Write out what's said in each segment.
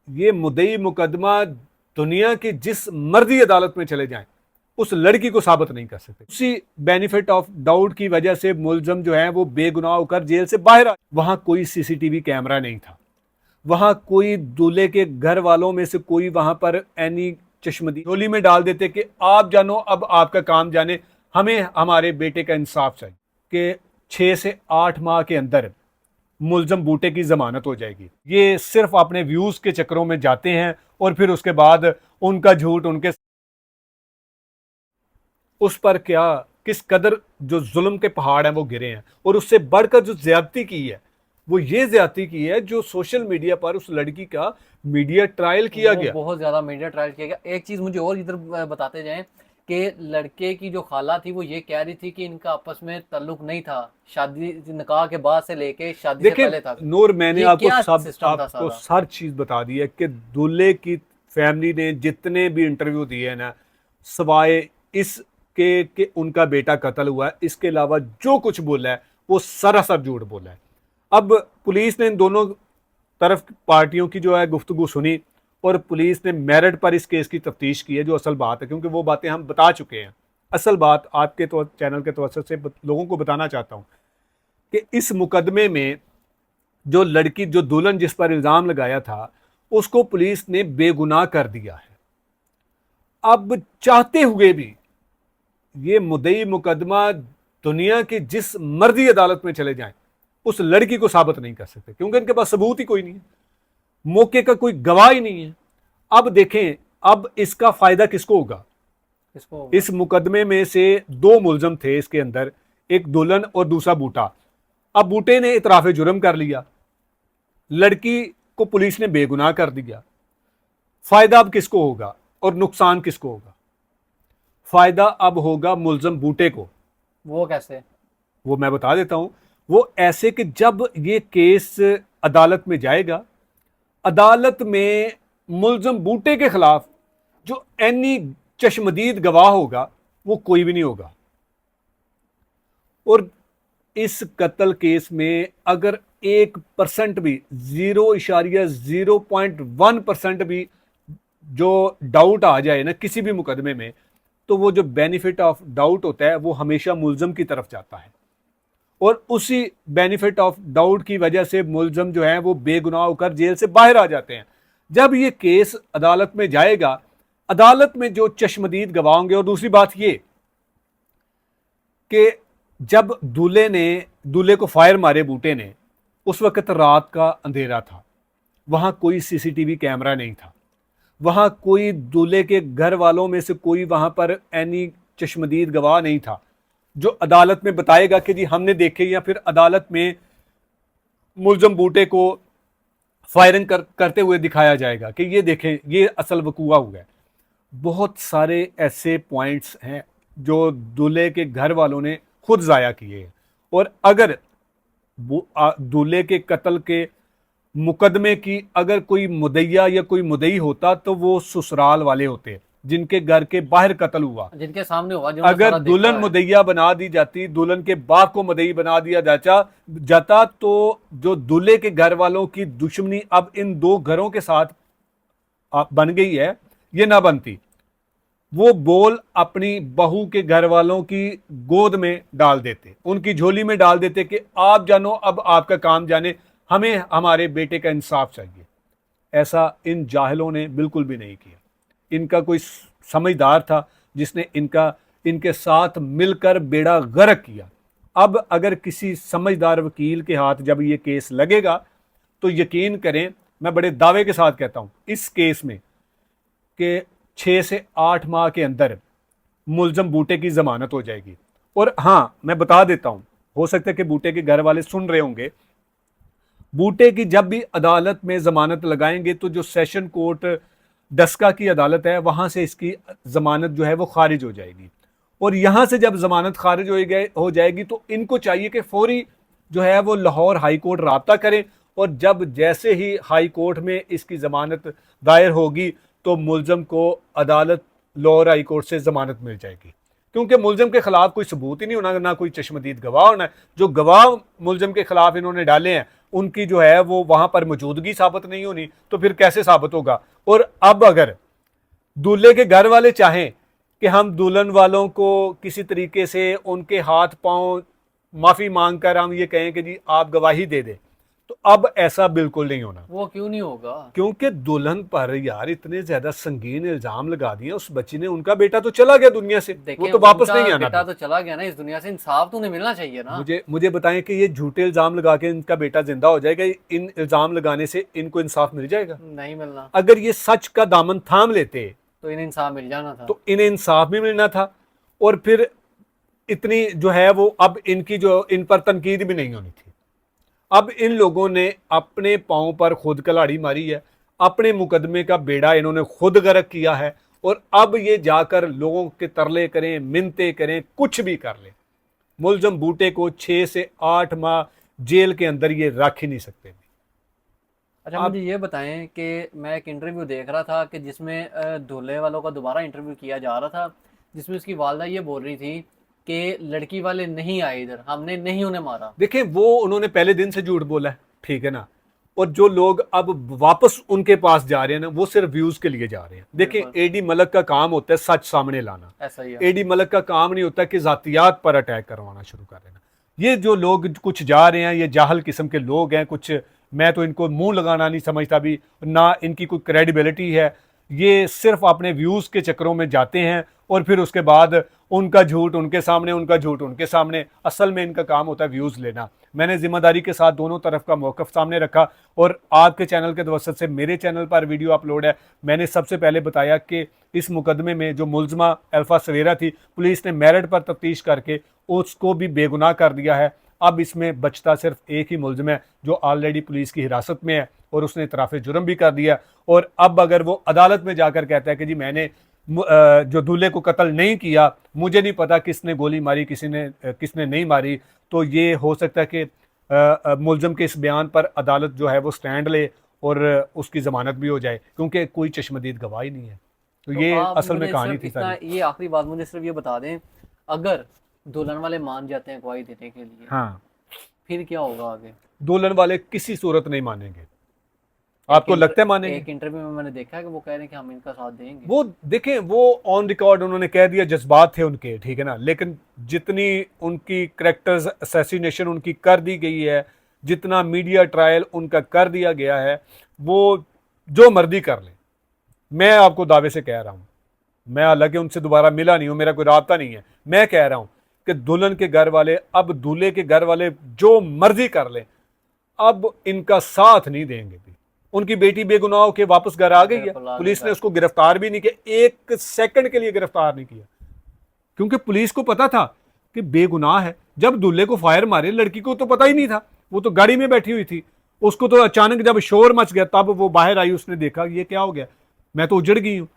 ये मुद्दई मुकदमा दुनिया की जिस मर्जी अदालत में चले जाएं, उस लड़की को साबित नहीं कर सकते। उसी बेनिफिट ऑफ डाउट की वजह से मुलजम जो है वो बेगुनाह होकर जेल से बाहर आ। वहां कोई सीसीटीवी कैमरा नहीं था, वहां कोई दूल्हे के घर वालों में से कोई वहां पर एनी चश्मदी झोली में डाल देते कि आप जानो, अब आपका काम जाने, हमें हमारे बेटे का इंसाफ चाहिए, कि 6 से 8 माह के अंदर मुलजम बूटे की जमानत हो जाएगी। ये सिर्फ अपने व्यूज के चक्करों में जाते हैं और फिर उसके बाद उनका झूठ उनके उस पर क्या किस कदर जो जुल्म के पहाड़ हैं वो गिरे हैं। और उससे बढ़कर जो ज्यादती की है वो ये ज्यादती की है जो सोशल मीडिया पर उस लड़की का मीडिया ट्रायल किया गया। बहुत ज्यादा मीडिया ट्रायल किया गया। एक चीज मुझे और इधर बताते जाएं कि लड़के की जो खाला थी वो ये कह रही थी कि इनका आपस में ताल्लुक नहीं था, शादी निकाह के बाद से लेके शादी से पहले था। नूर, मैंने आपको आपको हर चीज बता दी है कि दूल्हे की फैमिली ने जितने भी इंटरव्यू दिए हैं ना, सवाए इसके कि उनका बेटा कत्ल हुआ है, इसके अलावा जो कुछ बोला है वो सरासर झूठ बोला है। अब पुलिस ने इन दोनों तरफ पार्टियों की जो है गुफ्तगू सुनी और पुलिस ने मेरिट पर इस केस की तफ्तीश की है, जो असल बात है, क्योंकि वो बातें हम बता चुके हैं। असल बात आपके तो चैनल के तवज्जो से लोगों को बताना चाहता हूं कि इस मुकदमे में जो लड़की, जो दुल्हन जिस पर इल्जाम लगाया था, उसको पुलिस ने बेगुनाह कर दिया है। अब चाहते हुए भी ये मुद्दई मुकदमा दुनिया की जिस मर्जी अदालत में चले जाएं, उस लड़की को साबित नहीं कर सकते, क्योंकि इनके पास सबूत ही कोई नहीं है, मौके का कोई गवाह ही नहीं है। अब देखें, अब इसका फायदा किसको होगा? इस मुकदमे में से 2 मुलजम थे इसके अंदर, एक दुल्हन और दूसरा बूटा। अब बूटे ने इतराफ जुर्म कर लिया, लड़की को पुलिस ने बेगुनाह कर दिया। फायदा अब किसको होगा और नुकसान किसको होगा? फायदा अब होगा मुलजम बूटे को। वो कैसे? वो मैं बता देता हूं। वो ऐसे कि जब ये केस अदालत में जाएगा, अदालत में मुलजम बूटे के खिलाफ जो एनी चश्मदीद गवाह होगा वो कोई भी नहीं होगा। और इस कत्ल केस में अगर 1% भी, 0.01% भी जो डाउट आ जाए ना किसी भी मुकदमे में, तो वो जो बेनिफिट ऑफ डाउट होता है वो हमेशा मुलजम की तरफ जाता है। और उसी बेनिफिट ऑफ डाउट की वजह से मुलजम जो है वो बेगुनाह होकर जेल से बाहर आ जाते हैं। जब ये केस अदालत में जाएगा, अदालत में जो चश्मदीद गवाह होंगे, और दूसरी बात ये कि जब दूल्हे को फायर मारे बूटे ने, उस वक्त रात का अंधेरा था, वहां कोई सीसीटीवी कैमरा नहीं था, वहां कोई दूल्हे के घर वालों में से कोई वहां पर एनी चश्मदीद गवाह नहीं था जो अदालत में बताएगा कि जी हमने देखे, या फिर अदालत में मुलजम बूटे को फायरिंग करते हुए दिखाया जाएगा कि ये देखें ये असल वकूआ हुआ है। बहुत सारे ऐसे पॉइंट्स हैं जो दूल्हे के घर वालों ने खुद ज़ाया किए हैं। और अगर दूल्हे के कत्ल के मुकदमे की अगर कोई मुद्दइया या कोई मुद्दई होता तो वो ससुराल वाले होते जिनके घर के बाहर कत्ल हुआ, जिनके सामने हुआ। अगर दुल्हन मुद्दइया बना दी जाती, दुल्हन के बाप को मुद्दई बना दिया जाता तो जो दूल्हे के घर वालों की दुश्मनी अब इन 2 घरों के साथ बन गई है, ये ना बनती। वो बोल अपनी बहू के घर वालों की गोद में डाल देते, उनकी झोली में डाल देते कि आप जानो, अब आपका काम जाने, हमें हमारे बेटे का इंसाफ चाहिए। ऐसा इन जाहिलों ने बिल्कुल भी नहीं किया। इनका कोई समझदार था जिसने इनके साथ मिलकर बेड़ा गर्क किया। अब अगर किसी समझदार वकील के हाथ जब ये केस लगेगा तो यकीन करें, मैं बड़े दावे के साथ कहता हूं इस केस में कि 6 से 8 माह के अंदर मुलजम बूटे की जमानत हो जाएगी। और हां, मैं बता देता हूं, हो सकता है कि बूटे के घर वाले सुन रहे होंगे, बूटे की जब भी अदालत में जमानत लगाएंगे तो जो सेशन कोर्ट डस्का की अदालत है वहां से इसकी जमानत जो है वो खारिज हो जाएगी। और यहां से जब जमानत खारिज हो जाएगी तो इनको चाहिए कि फौरी जो है वो लाहौर हाई कोर्ट राब्ता करें, और जब जैसे ही हाई कोर्ट में इसकी जमानत दायर होगी तो मुलजम को अदालत लाहौर हाई कोर्ट से जमानत मिल जाएगी, क्योंकि मुलजम के खिलाफ कोई सबूत ही नहीं होना, ना कोई चश्मदीद गवाह होना है। जो गवाह मुलजम के खिलाफ इन्होंने डाले हैं उनकी जो है वो वहां पर मौजूदगी साबित नहीं होनी, तो फिर कैसे साबित होगा। और अब अगर दूल्हे के घर वाले चाहें कि हम दुल्हन वालों को किसी तरीके से उनके हाथ पांव माफी मांग कर हम ये कहें कि जी आप गवाही दे दें, तो अब ऐसा बिल्कुल नहीं होना। वो क्यों नहीं होगा? क्योंकि दुल्हन पर यार इतने ज्यादा संगीन इल्जाम लगा दिए उस बच्ची ने। उनका बेटा तो चला गया दुनिया से, वो तो वापस नहीं आना बेटा था। तो चला गया ना इस दुनिया से, इंसाफ तो उन्हें मिलना चाहिए ना। मुझे बताएं कि ये झूठे इल्जाम लगा के इनका बेटा जिंदा हो जाएगा, इन इल्जाम लगाने से इनको इंसाफ मिल जाएगा? नहीं मिलना। अगर ये सच का दामन थाम लेते तो इन्हें इंसाफ मिल जाना था। तो इन्हें इंसाफ भी मिलना था, और फिर इतनी जो है वो अब इनकी जो इन पर तनकीद भी नहीं होनी थी। अब इन लोगों ने अपने पांव पर खुद कलाड़ी मारी है, अपने मुकदमे का बेड़ा इन्होंने खुद गर्क किया है, और अब ये जाकर लोगों के तरले करें, मिन्नतें करें, कुछ भी कर लें, मुलजम बूटे को 6 से 8 माह जेल के अंदर ये रख ही नहीं सकते। अच्छा मुझे ये बताएं कि मैं एक इंटरव्यू देख रहा था कि जिसमें दूल्हे वालों का दोबारा इंटरव्यू किया जा रहा था, जिसमें उसकी वालदा ये बोल रही थी कि लड़की वाले नहीं आए इधर, हमने नहीं उन्हें मारा। देखें वो उन्होंने पहले दिन से झूठ बोला है, ठीक है ना। और जो लोग अब वापस उनके पास जा रहे हैं ना, वो सिर्फ व्यूज के लिए जा रहे हैं। देखें एडी मलक का काम होता है सच सामने लाना, ऐसा ही है। एडी मलक का काम नहीं होता कि जातियात पर अटैक करवाना शुरू कर देना। ये जो लोग कुछ जा रहे हैं, ये जाहल किस्म के लोग हैं कुछ, मैं तो इनको मुंह लगाना नहीं समझता भी ना, इनकी कोई क्रेडिबिलिटी है। ये सिर्फ अपने व्यूज के चक्करों में जाते हैं, और फिर उसके बाद उनका झूठ उनके सामने, उनका झूठ उनके सामने। असल में इनका काम होता है व्यूज लेना। मैंने जिम्मेदारी के साथ दोनों तरफ का मौकफ सामने रखा, और आपके चैनल के दवसत से मेरे चैनल पर वीडियो अपलोड है। मैंने सबसे पहले बताया कि इस मुकदमे में जो मुलजमा अल्फा सवेरा थी, पुलिस ने मेरिट पर तफ्तीश करके उसको भी बेगुनाह कर दिया है। अब इसमें बचता सिर्फ एक ही मुलजिम है जो ऑलरेडी पुलिस की हिरासत में है, और उसने इतराफ़ जुर्म भी कर दिया। और अब अगर वो अदालत में जाकर कहता है कि जी मैंने जो दूल्हे को कत्ल नहीं किया, मुझे नहीं पता किसने गोली मारी किसने नहीं मारी, तो ये हो सकता है कि मुलजिम के इस बयान पर अदालत जो है वो स्टैंड ले और उसकी ज़मानत भी हो जाए, क्योंकि कोई चश्मदीद गवाह ही नहीं है। तो ये असल में कहानी थी सारी। ये आखिरी बात मुझे सिर्फ ये बता दें, अगर दुल्हन वाले मान जाते हैं गवाही देने के लिए, हाँ, फिर क्या होगा आगे? दुल्हन वाले किसी सूरत नहीं मानेंगे। आपको लगता है मानेंगे? एक इंटरव्यू में मैंने देखा है कि वो कह रहे हैं कि हम इनका साथ देंगे। वो देखें, वो ऑन रिकॉर्ड उन्होंने कह दिया, जज्बात थे उनके, ठीक है ना। लेकिन जितनी उनकी कैरेक्टर्स असैसिनेशन उनकी कर दी गई है, जितना मीडिया ट्रायल उनका कर दिया गया है, वो जो मर्जी कर ले। मैं आपको दावे से कह रहा हूं, मैं हालांकि उनसे दोबारा मिला नहीं हूं, मेरा कोई राब्ता नहीं है, मैं कह रहा हूं कि दुल्हन के घर वाले, अब दूल्हे के घर वाले जो मर्जी कर ले, अब इनका साथ नहीं देंगे भी। उनकी बेटी बेगुनाह के वापस घर आ गई है, पुलिस ने उसको गिरफ्तार भी नहीं किया, 1 सेकंड के लिए गिरफ्तार नहीं किया, क्योंकि पुलिस को पता था कि बेगुनाह है। जब दूल्हे को फायर मारे, लड़की को तो पता ही नहीं था, वो तो गाड़ी में बैठी हुई थी। उसको तो अचानक जब शोर मच गया तब वो बाहर आई, उसने देखा ये क्या हो गया, मैं तो उजड़ गई हूं।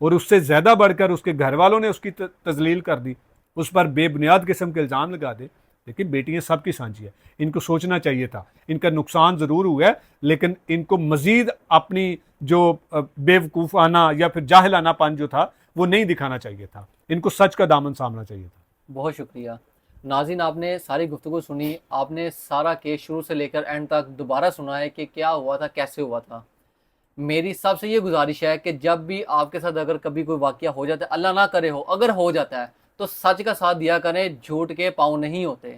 और उससे ज्यादा बढ़कर उसके घर वालों ने उसकी तजलील कर दी, उस पर बेबुनियाद किस्म के इल्जाम लगा दे। लेकिन बेटियां सबकी सांझी है, इनको सोचना चाहिए था। इनका नुकसान जरूर हुआ है, लेकिन इनको मजीद अपनी जो बेवकूफ़ाना या फिर जाहिलानापन जो था वो नहीं दिखाना चाहिए था। इनको सच का दामन सामना चाहिए था। बहुत शुक्रिया नाज़रीन, आपने सारी गुफ्तगू सुनी, आपने सारा केस शुरू से लेकर एंड तक दोबारा सुना है कि क्या हुआ था, कैसे हुआ था। मेरी सबसे ये गुजारिश है कि जब भी आपके साथ अगर कभी कोई वाकया हो जाता है, अल्लाह ना करे हो, अगर हो जाता है तो सच का साथ दिया करें। झूठ के पाँव नहीं होते,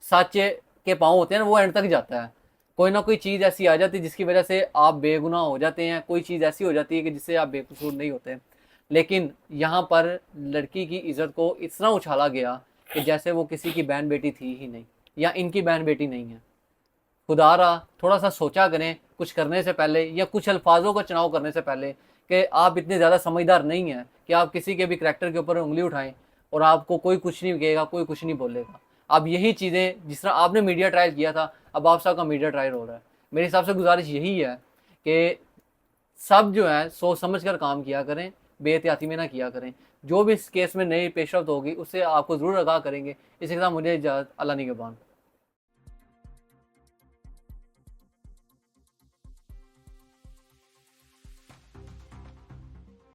सच के पाँव होते हैं ना, वो एंड तक जाता है। कोई ना कोई चीज़ ऐसी आ जाती है जिसकी वजह से आप बेगुनाह हो जाते हैं, कोई चीज़ ऐसी हो जाती है कि जिससे आप बेकसूर नहीं होते। लेकिन यहाँ पर लड़की की इज़्ज़त को इतना उछाला गया कि जैसे वो किसी की बहन बेटी थी ही नहीं, या इनकी बहन बेटी नहीं है। खुदारा थोड़ा सा सोचा करें कुछ करने से पहले, या कुछ अल्फाजों का चुनाव करने से पहले, कि आप इतने ज़्यादा समझदार नहीं हैं कि आप किसी के भी करैक्टर के ऊपर उंगली उठाएं और आपको कोई कुछ नहीं कहेगा, कोई कुछ नहीं बोलेगा। अब यही चीज़ें जिस तरह आपने मीडिया ट्रायल किया था, अब आप सबका मीडिया ट्रायल हो रहा है। मेरे हिसाब से गुजारिश यही है कि सब जो है सोच समझ कर काम किया करें, बेहतियाती में ना किया करें। जो भी इस केस में नई पेशरफ्त होगी उससे आपको ज़रूर आगाह करेंगे। इसके साथ मुझे इजाज़त, अल्लाह निगहबान।